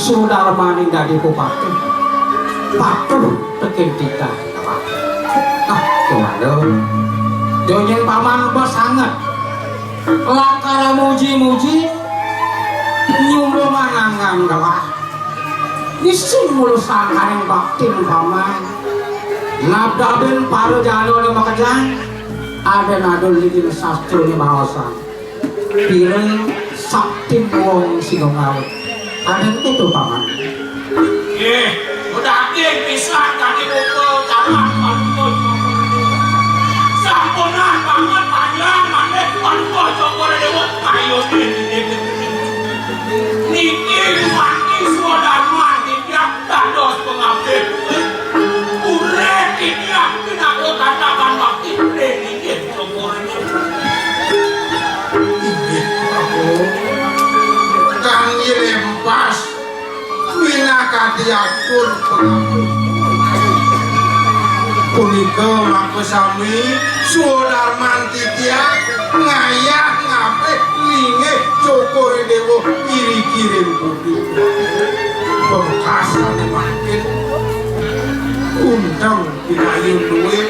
Sudarmani dadi bupati patuh tekin kita gimana donyen paman bos sangat lakara muji-muji nyumbung manangan gawah isin mulu sangkaring baktin paman nabdabin paru jano ni makajan ada nadul lidin sastro ni mahosan pilih saktin wong sinongawet ada itu paman. Udah pisan tadi buku jalan panpun. Sampunan banget panjang mandek panpun cokor dewa ayo niki mati suadarman tiap tandos pengabdi. Urek ini aku nak katakan bakti niki cokor kang lempas minaka diatur pengabdi punika makasami Sudarman titiak ngayah ngape linge cokore dewa iri kirim putih perkasan makin undang pinayun duit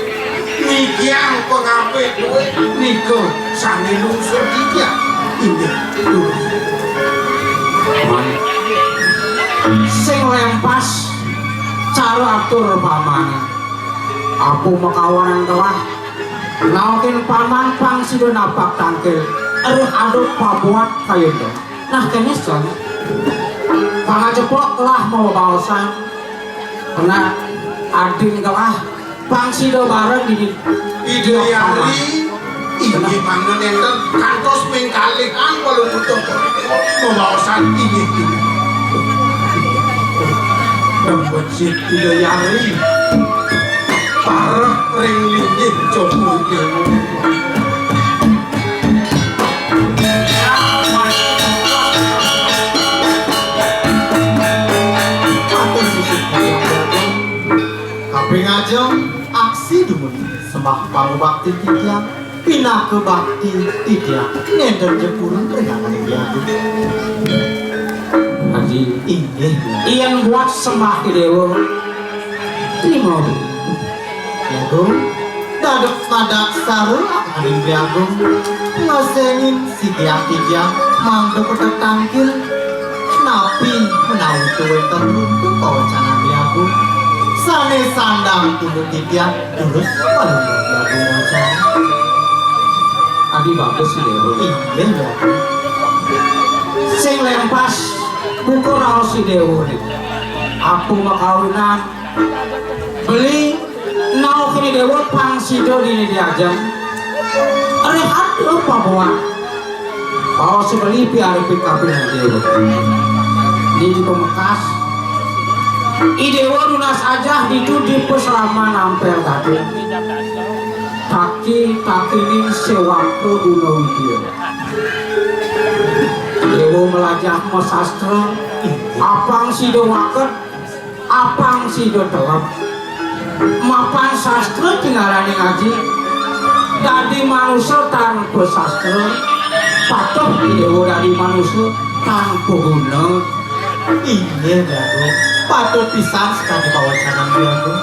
nikiang pengape duit niko sani lungsur titiak Ini tulus. Man. Sing lempas cara atur paman. Aku makawanan telah naukin paman pang sido napak tangkil. Aduk pabuat kayu itu. Nah kene son. Pangajeplok telah mau baosan. Karena ading telah pang sido bareng di Idayari inggih manggen enten kantos ping kalihan kalau butuh pembawasan inggih Rembet si Idayari parah ring linggih Joko Dewa Kaping ajeng aksi dumuni sembah pangubakti tidiang pinah ke bakti tidiang nender jepuran renakan diagung Haji inggih Iyan buat sembah ke dewa terima diagung dadak saru akan diagung ngasengin si tidiang mangga petek tangkil napi menau tuwe teruntung pawacana diagung sane sandang tunduk tidiang terus paling diagung wacana Adi bagus sih dewa inggih diagung sing lempas buku raos si dewa aku makawinan beli nau kini dewa pang sido dini diajang rehat lupa buat bawa sebeli piari pikapin dewa ini di pemekas idewa lunas aja itu di peselaman ampel tadi kaki ini sewaktu dunia video dewa melajah mau sastra apang sido waket apang sido telep mapan sastra tinggalani ngaji dari manusia tanpa sastra patok dewa dari manusia tanpa guna inggih diagung patut pisan sekali pawacana diagung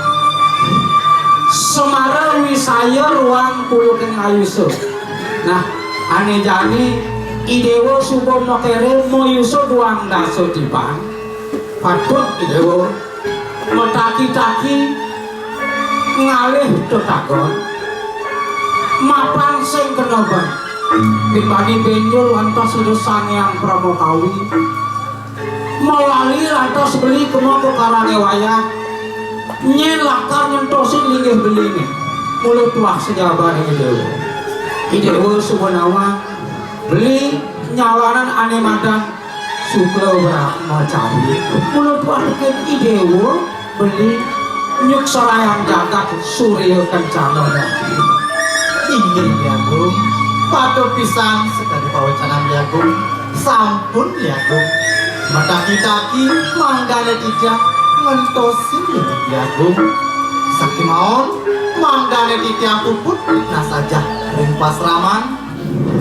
Semara wisaya ruang pulukin ayuso. Nah, ane jani idewo subo mokere moyuso duang daso dipan. Patut idewo metaki-taki ngalih tetagon. Mapan sing kenoban. Dibani benjol lantas sudah sangyang pramokawi. Mawali lantas beli kemo kekarane wayah. Nyen lakar nyentosin linggih belingi mulut tuah sejabar idewo subonawa beli nyawanan ane madan suklo berak macawi mulut tuah deket idewo beli nyuk sorayang jagat surya kencana inggih diagung patut pisan sekali pawacana diagung sampun diagung mataki-taki manggane tidak ngentosin diagung sakti maon manggane tidak puput nah saja ring pasraman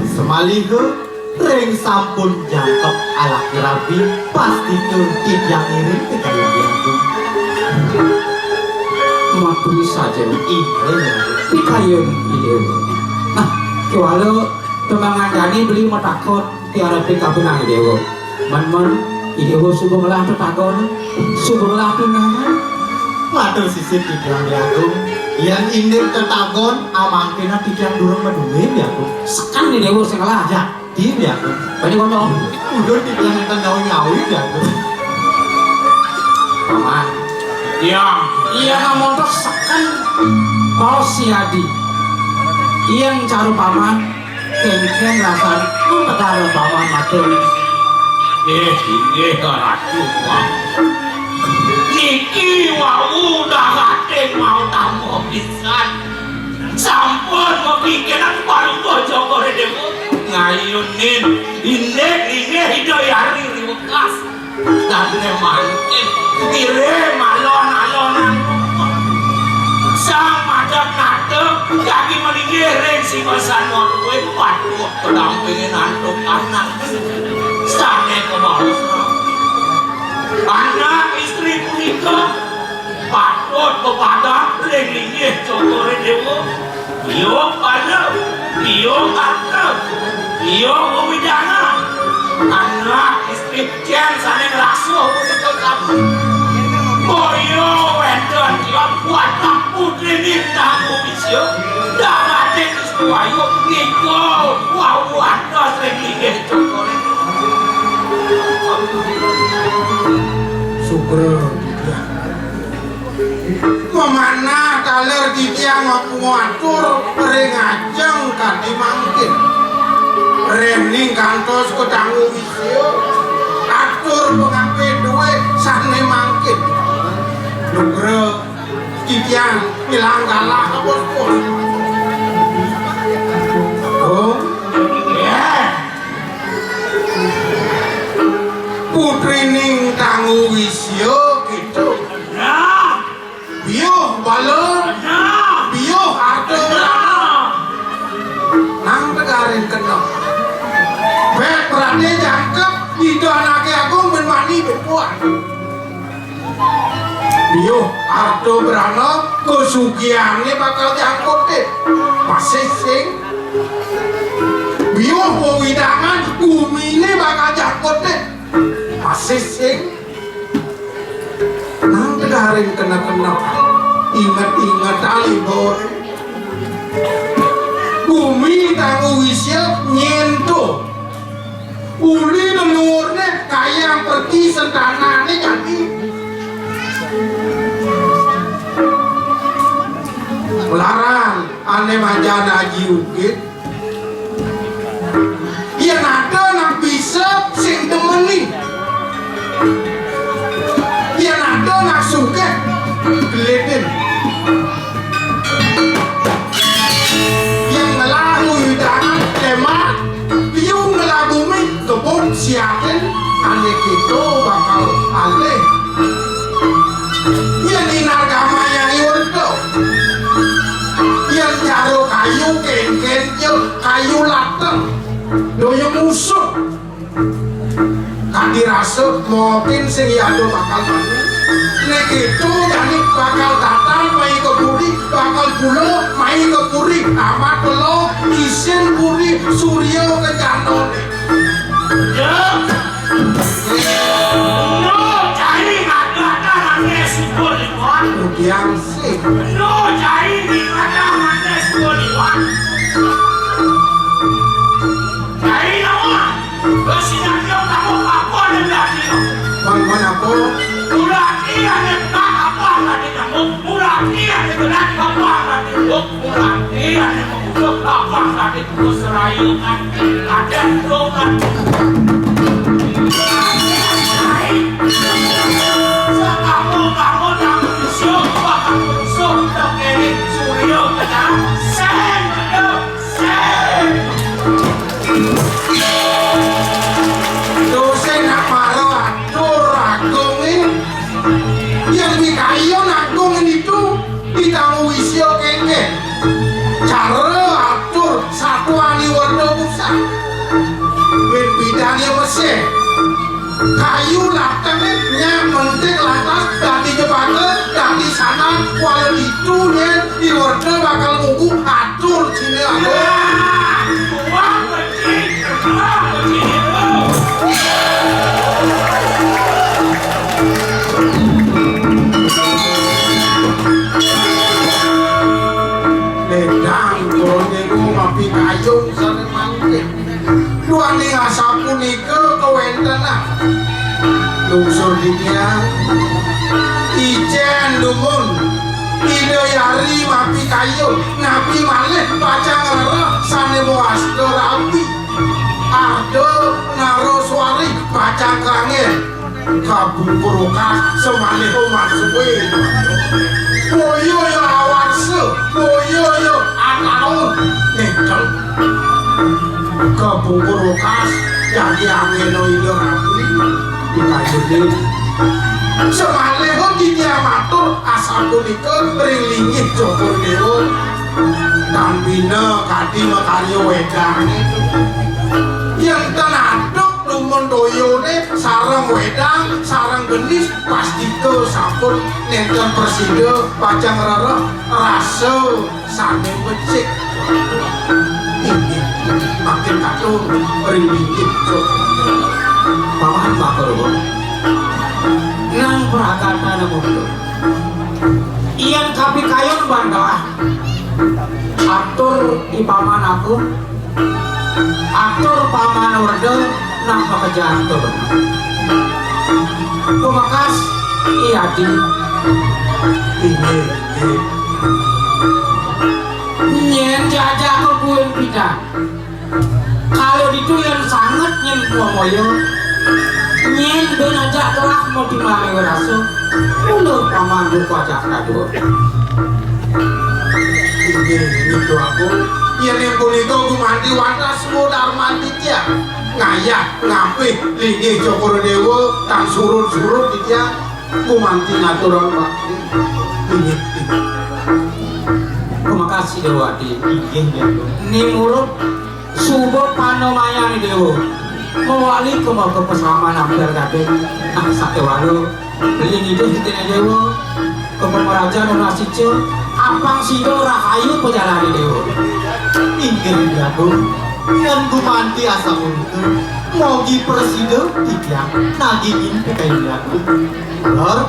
semalihe ring sampun jangkep ala kirabi pasti tur tidak ngiring ke kaya diagung matui saja inggih pikayun idewo nah kewalau temangan jani beli matakot tiara pikapinang idewo man idewo subuh melah tetagon subuh melah pinangan matur sisip tidiang diagung yang indir tetagon amangkina tidiang durung meduwe diagung sekan idewo sekolah aja di diagung bani ngomong udah tidiang enten nyawi diagung paman iya ngomong tuh sekan mau siadi iya caru paman ken rasan petara paman matur ratu niki wau udah gak mau tamu pisan sampun kepikiran baru bojo kore dewa ngayunin ini Idayari riwekas dan mangkin kire malon-alonan sang madam nato kaki meninggirin si kosanon gue patuh kedampingin antuk anak stane kebalas anak istri punika patut kepada lenglingnya cokore dewa iyo pada iyo kata Iyo widana anak istri kian sana ngerasuh untuk kamu boyo wedon dia buat putri nintang bisyo damate istuayo niko wawan dos lagi cokore Syukur Memana kaler di tiang ngatur ring ajeng kadi mangkin rening kantos kedangu wisyo atur pengampe duwe sane mangkin nugre di tiang bilang kalah ke bos-bos oh ya putri ning tangu wisyo gitu nah biyo balon nah biyo harta nah nang tegarin kenal bek berarti jangkep itu anaknya aku menmani berpuan biyo harta berana kesugiannya bakal diangkut deh masih sing biyo pewidangan bumi ini bakal diangkut deh masih sing nang tegarin kena-kena ingat-ingat alibor bumi tangguh wisya nyentuh uli leluhurnya kayak pergi sentananya jadi larang aneh manjana aji ukit ya nada nak bisa sing temenin ya nada nak suka geletin yang ngelalu yudangan temat biung ngelabumi kebun siatin aneh gitu bakal aleh yang inar gamanya iurdo yang jaro kayu ken-ken kayu lateng doyo musuh kan dirasa mungkin sing yado bakal mani nek itu jadi bakal datang mai ke puri bakal pulau mai ke puri amat pelo isin puri surya ke janon ya no cari ada nangis boliwan yang sih no cari ada nangis boliwan cari nama kesinannya kamu apa dan lagi bang apa Muraki ada tak apa tadi kamu Muraki ada berat apa tadi Muraki ada mengutuk apa tadi terus rayuan ada dongan kamu yang bersyukur bakal bersyukur dari surya kena sen dosen nak marah atur agung ini yang dikayon agung ini tuh ditanggung wisyo kenge cara atur satu ani warna pusat ben bidangnya mesih kayu latangnya mentik latas dari jebake dari sana walau itu di warna bakal nunggu atur sini agung uang kecil ledang gorengku mapi kayung sana mangke dua nih asapu nike kewentenan lungsur dia ijen lumun ide yari mapi kayung nabi malih pacang rara sane muasto rapi ardo naro suari pacang kangir kabung kurukas semalih masukwe boyo yo awarse boyo yo ataun nengkel kabung kurukas jadi angeno ide rapi dikayunin semalih dia matur asal punika ringlingi jokor dewa Tampina kadi makarya wedang yang tenaduk lumendoyone sarang wedang sarang genis pastike sampun nenten persida pacang rara rasa sane becik makin kacau ringgit Paman Makro nang prakata na mundo iyan kapi kayon banda atur di paman aku atur paman orde nang pakajantor kumakas iya di ini nyen jajak ke buin pita kalau itu yang sangat nyen moyo nyen ben aja telah mau dimana rasu mundur paman buku aja kado ini tuh aku yang itu aku mandi wadah semua mandi dia ngayak ngapi lagi Jokoro Dewo dan surut-surut dia aku mandi natural bakti ini terima kasih dewa di ini mulut subuh panomaya nih dewa mewali ke mau ke pesaman hampir kade sakit walu beli ngide hitine dewa ke pemeraja dan nasice apang sido rahayu pejalani dewa Inggih aku yang gumanti asa untuk mogi presiden tidak nagingin pekain aku lor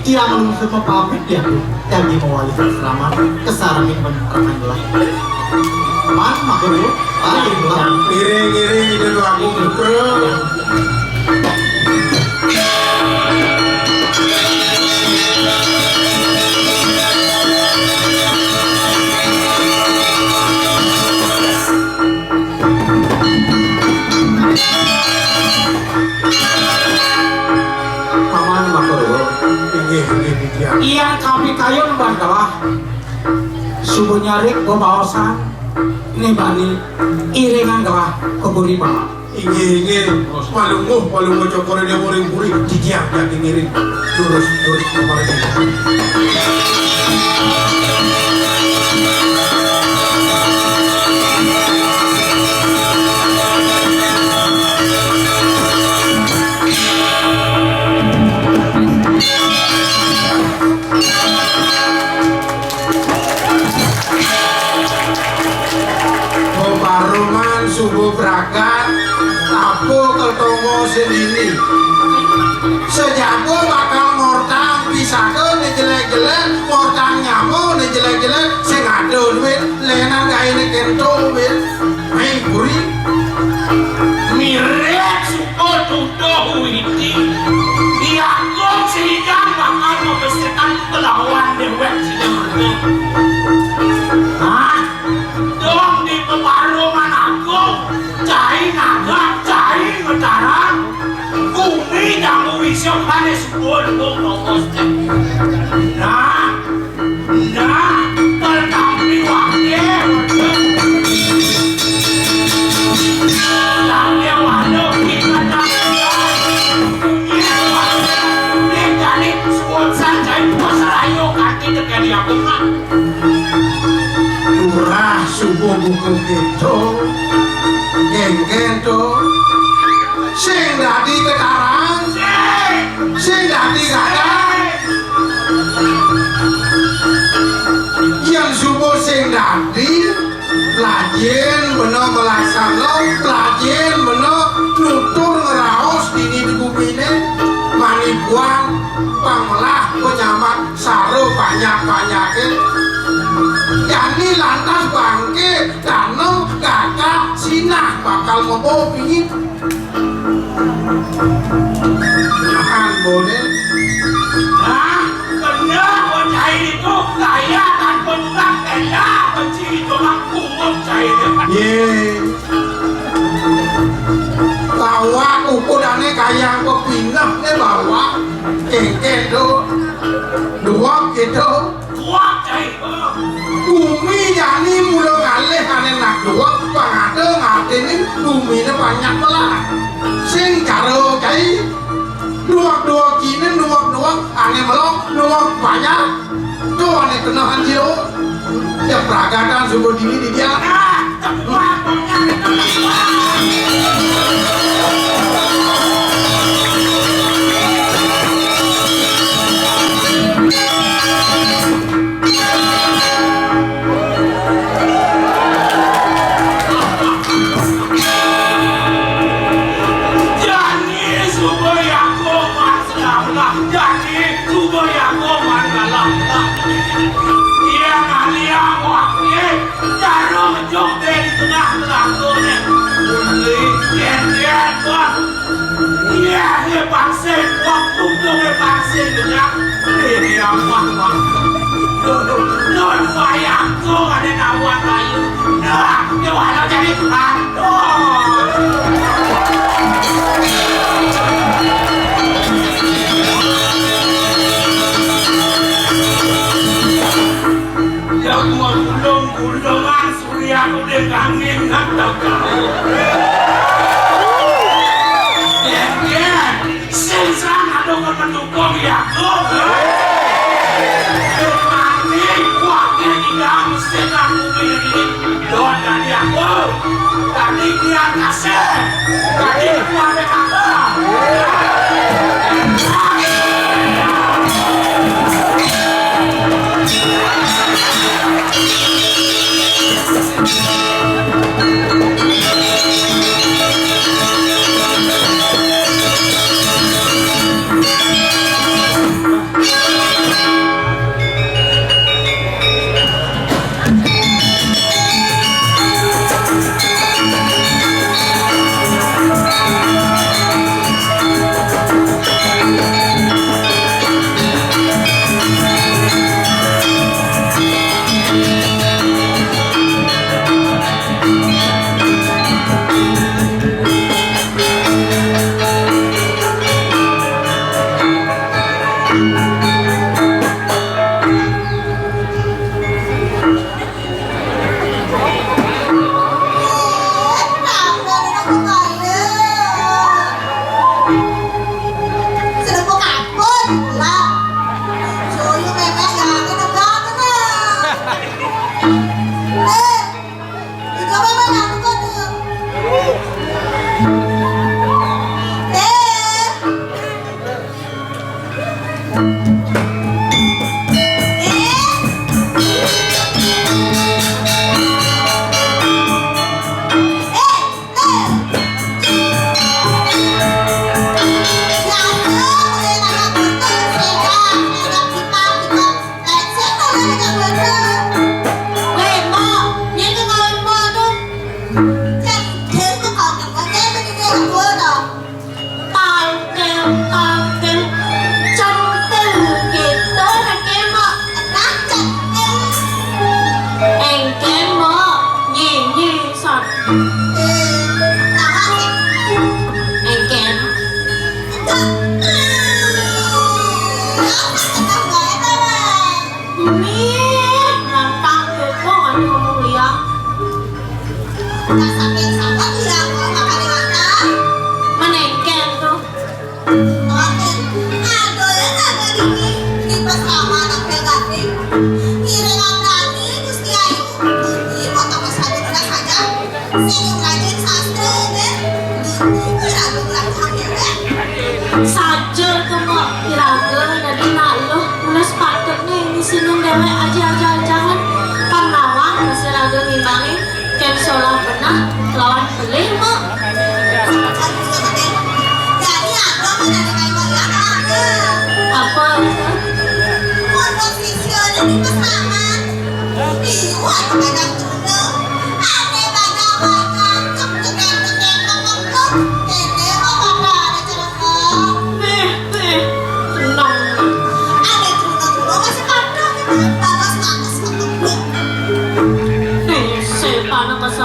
dia melungsu pepapit dia yang dimawali selamat kesaramin penerangan lah man makhluk ayo lah ngiring-ngiring itu tuh aku bro paman Makro iya iyan kapi kayon bandawa subuh nyarik go baosan nih bani iringan gawa keburi paman ingin palungo Jokoro Dewo ring-puri didiam yang ngiring lurus kemarin Baruman subuh berangkat tapu ketongo sendiri sejago bakal ngortang bisa ke nih jelek-jelek ngortang nyamuk nih jelek-jelek sing ada duit lenan gak ini kento duit main kuri mirip suko tutuh witi diagung sehingga bakal membersihkan kelawan dewek sido nah dong di peparungan aku cai naga cai ngetaran bumi dan wisyo kane sepuluh ngomong nah tertampi wakil yang waduh kita dikali sponsor cai pasarayo kaki terkali aku nak murah subuh buku gitu geng-gento sing dadi kekarang sing dadi kadang yang subuh sing dadi lajin beno melaksana lajin beno nutur ngeraos dini di bumine manipuan panglah penyamat saru banyak-banyakin yani lantas bangke danau kakak sinah bakal ngomong pingin nahan boleh nah bener bocah itu kaya dan penulang tenda benci tulang punggung cairnya ye bawa ukudane kaya kepinah ne bawa kengken do dua gitu kuat cair bumi yani mula ngalih ane nak dua pangade ngatini bumi ne banyak belah sing karo kai dua kini dua ane melok dua banyak tuh ane kenahan jiro ya peragatan subuh dini di dia nah cepat awak. Nun wayangku ada nawang kayu. Nah, gimana jadi yang gua gulung-gulungan surya aku dekangin atau kau. Yan, sensang ada mendukung ya kau. Mati, wakil tidak mesti kamu pilih. Doa tadi aku, tadi dia kasih, tadi aku ada kata.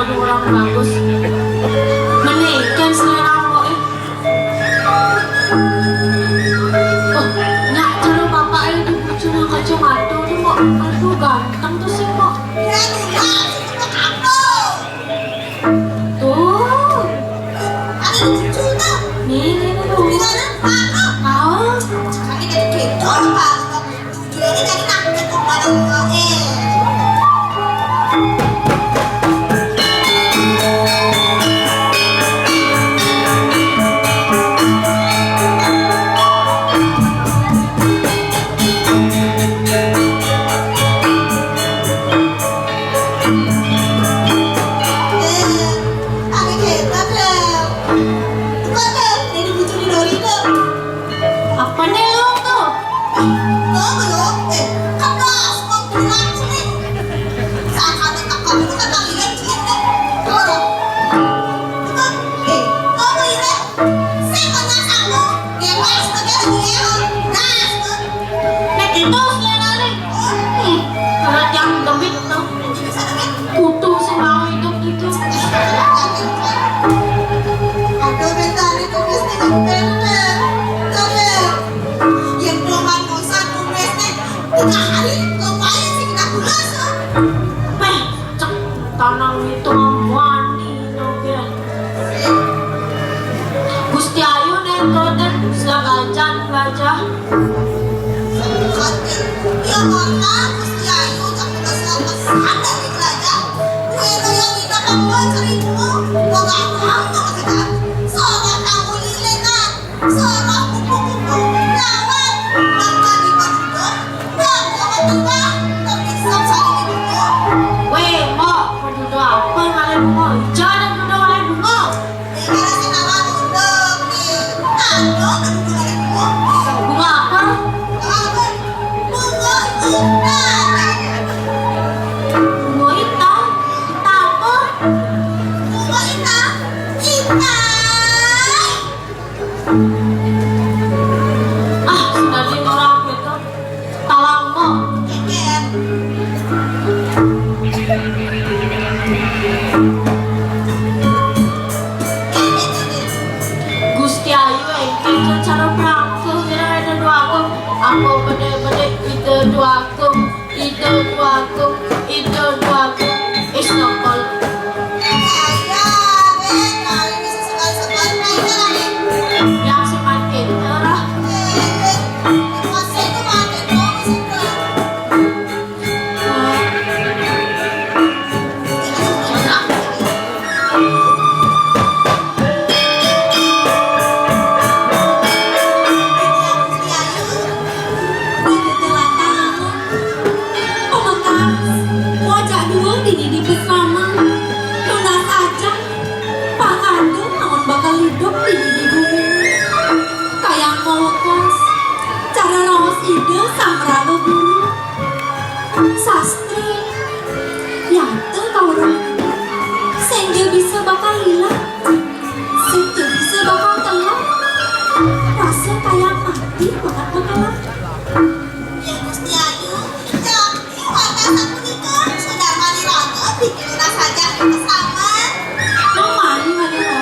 Orang bagus menikah selera kok oh nyak cara bapak itu bujunya kacamata tuh kok aduh ganteng tuh sih kok tuh nih tuh mau kami jadi gitu pak jadi nak gitu bareng apa nih lo tuh? Kan Gusti Ayu nentoten selagajan raja. Ya warna Gusti Ayu cak bekas ada di raja. Kueno yang tidak kamu cerimu, boga kamu kita. Soalnya kamu lilenan, soalnya kupu-kupu lawan, langkah di bawah, dan jangan tiba, tapi sama-sama di bawah. Weh, mau duduk apa ngalen bunga? Jangan duduk ngalen bunga. Ini rasa nama duduk nih. Ando duduk ngalen bunga. Bunga apa? Bunga indah. Bunga indah? Indah apa? Bunga indah. Indah. Ah, sudah di orang gitu. Talang mo. Keket. Gusti Ayu engke cara praktek kira ada dua aku bede-bede itu dua aku is nopol yang semakin terah sastri yang tuh orang sehingga bisa bakal hilang sehingga bisa bakal telat rasa kayak mati banget bakalan ya Gusti Ayu jadi warga aku nikah sudah mani raga bikin saja bersama mau mani raga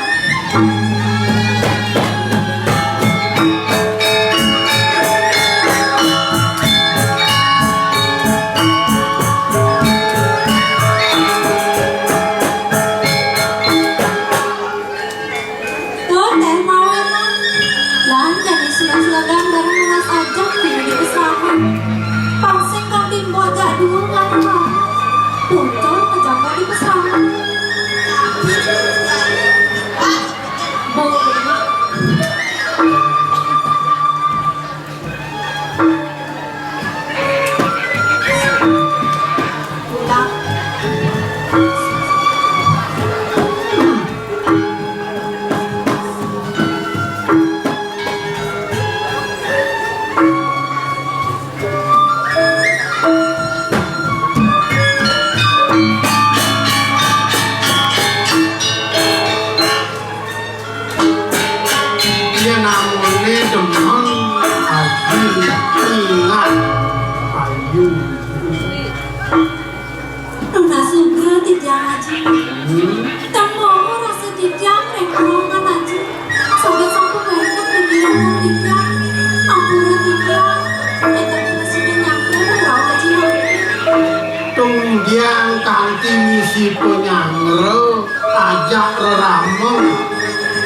si penyangro ajak reramong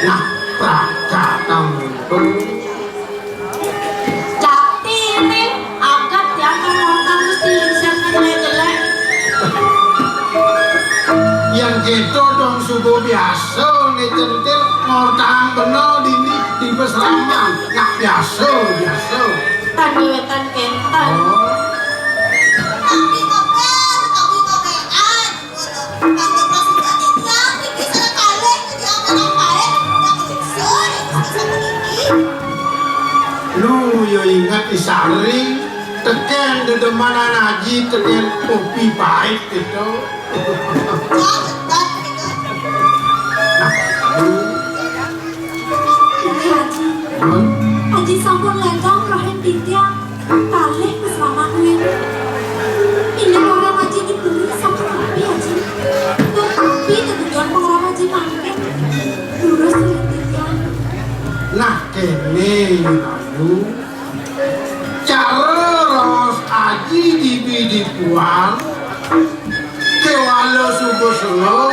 nah prakatang itu jati ini agak yang nonton mesti lisan jelek-jelek yang gitu dong subuh biasa nih centil ngortang bener dini di peseraman nak biasa tadi wetan kentan lu yo ingat disaring teken dedemanan haji teken kopi pahit gitu Haji sampun lenggang rahim titia kalih bersama ini orang haji dibeli sama kopi haji tetapi ketujuan orang haji pangkat lurus rahim titia nah kene lalu cara ros haji dipuang kewalo subuh selo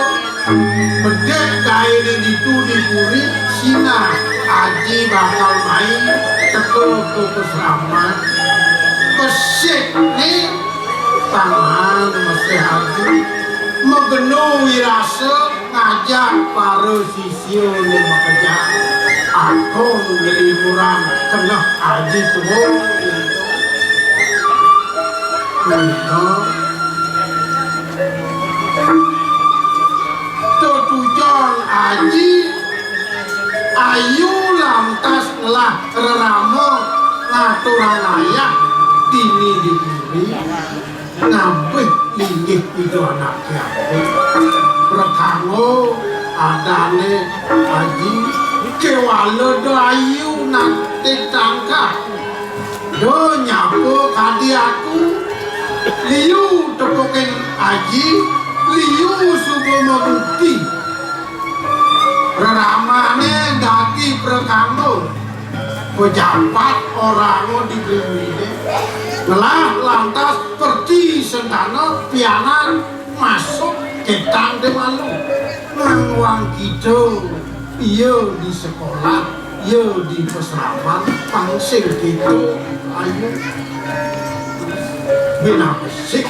bedek kain itu dipuri sina Aji bakal main teko Pusraman mesih nih tangan mesih Aji megeno wirase ngajak para sisio ning bekerja aku liburan kena Aji tuh tujuan Aji ayu lantas lah reramo ngaturan layak dini diburi ngampih linggih itu anaknya rekango adane Aji kewalo do ayu nanti tangka do nyapo kadi aku liu tokoken Aji liu subuh mabukti ramane dadi prekanggo pejabat orang di Brimine ngelah lantas pergi sentana pianan masuk ketang de malu nangwang gitu iya di sekolah iya di peseraman pangsing gitu ayo bina besik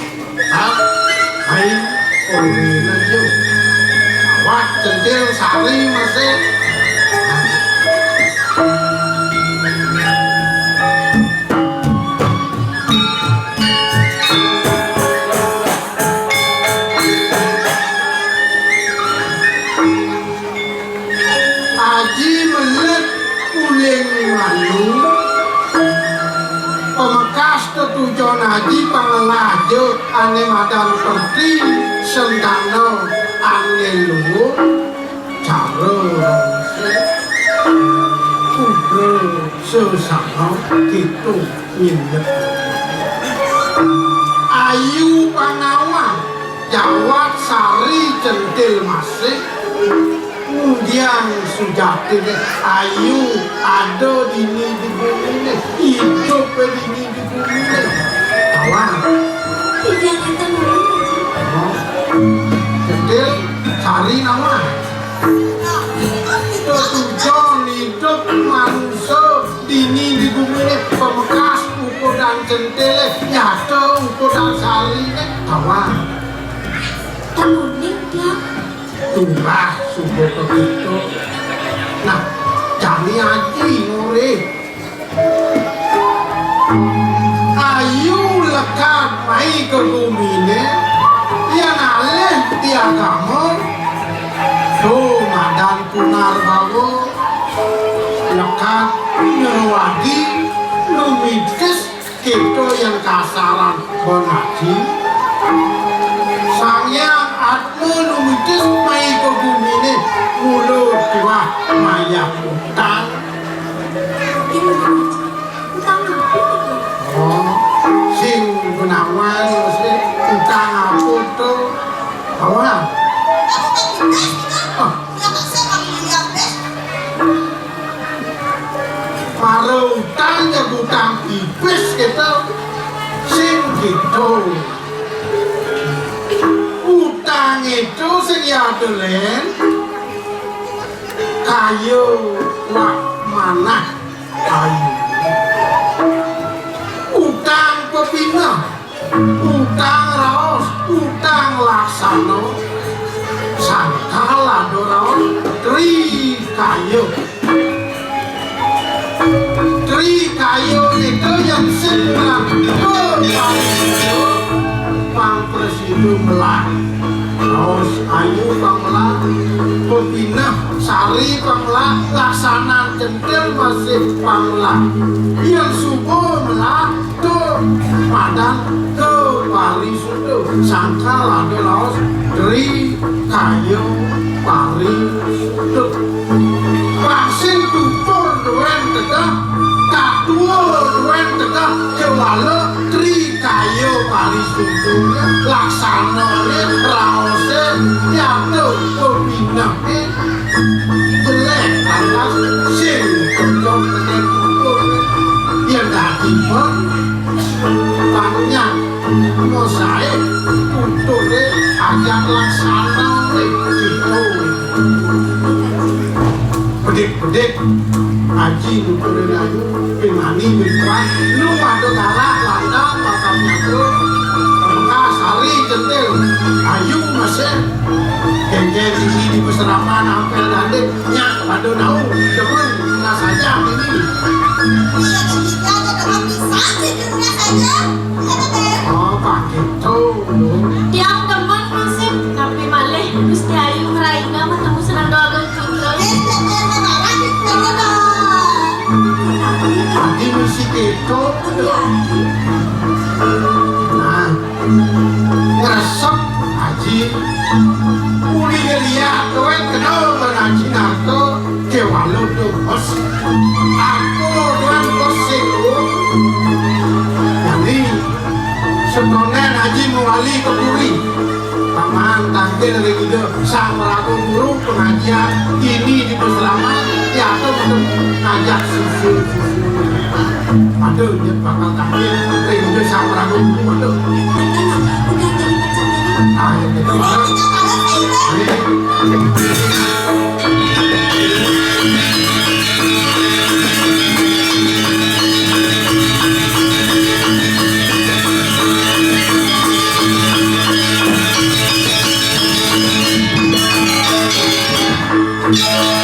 hai orena yo awak centil sari masih Aji melet uling malu pemekas ketujuan Aji pangelajo ane madan perti sentano ane luhur cara rongse kudre sesama gitu nyinget ayu pangawang jawab sari centil masih kemudian sujati ayu ada dini di bumi ini hidup dini di bumi ini awang Tidak ada kecil cari nama tujuan hidup manusia dini di bumi ini pemekas ukur dan centile nyata ukur dan sari ini awang Kemudian dia tumrah subuh begitu nah jani Aji ngore ayu lekat mai ke bumi ini yang alih tiagamu do madan punar bawo lekat nyerwadi numitkes kita yang kasaran bonaji sangyang atmu numitis mai ke bumi ini mulut tua maya utang utang apa itu? oh sing gunawan mesti utang apa tuh awal Aku kan bebas kita. Belakang saya kami yang bebas. para utang ya utang iblis kita sing gitu utang itu sing ya dolen kayu wak manah kayu utang pepina utang raos utang laksana sangkala doraos tri kayu itu yang sedang Pang Presidio melah Raos ayu panglah pembina sari panglah laksana centil masih panglah yang subuh melah tuh padan ke pari sudu sangka lado Raos dari kayu pari sudu vaksin tupur duen tegak tak dua duen tegak kewala tri kayu pari sudu laksana raosnya nyatu pembina jelek panas sing kejong dengan tupur yang dati pun banyak mosaik untuk ajak laksana gitu pedik-pedik Haji nukeun ayu pimani berkuat nu madu kalah landang makamnya tuh Mekah sari centil ayu masih kengkeng sisi di peseraman ampel dande nyak madu naung demen nah saja ini Iya dan kita ada bisa di dunia saja. Ada deh. oh pak gitu Tiang teman masih tapi malih Gusti Ayu ngeraina matemu senang doakan putra. Haji misi gitu nah ngeresep Haji uli ngeliat kowe kenal Haji narto ke walau tuh bos aku doang bos itu jadi sebenarnya Haji mewali ke Puri paman tangke dari gitu sang melakukan guru pengajian ini di Peselaman ya tuh untuk ngajak susu aduh dia bakal tangke dari gitu sang melakukan guru aduh Udah jadi macam ini. nah yang gitu banget Kita kalah saya. Haji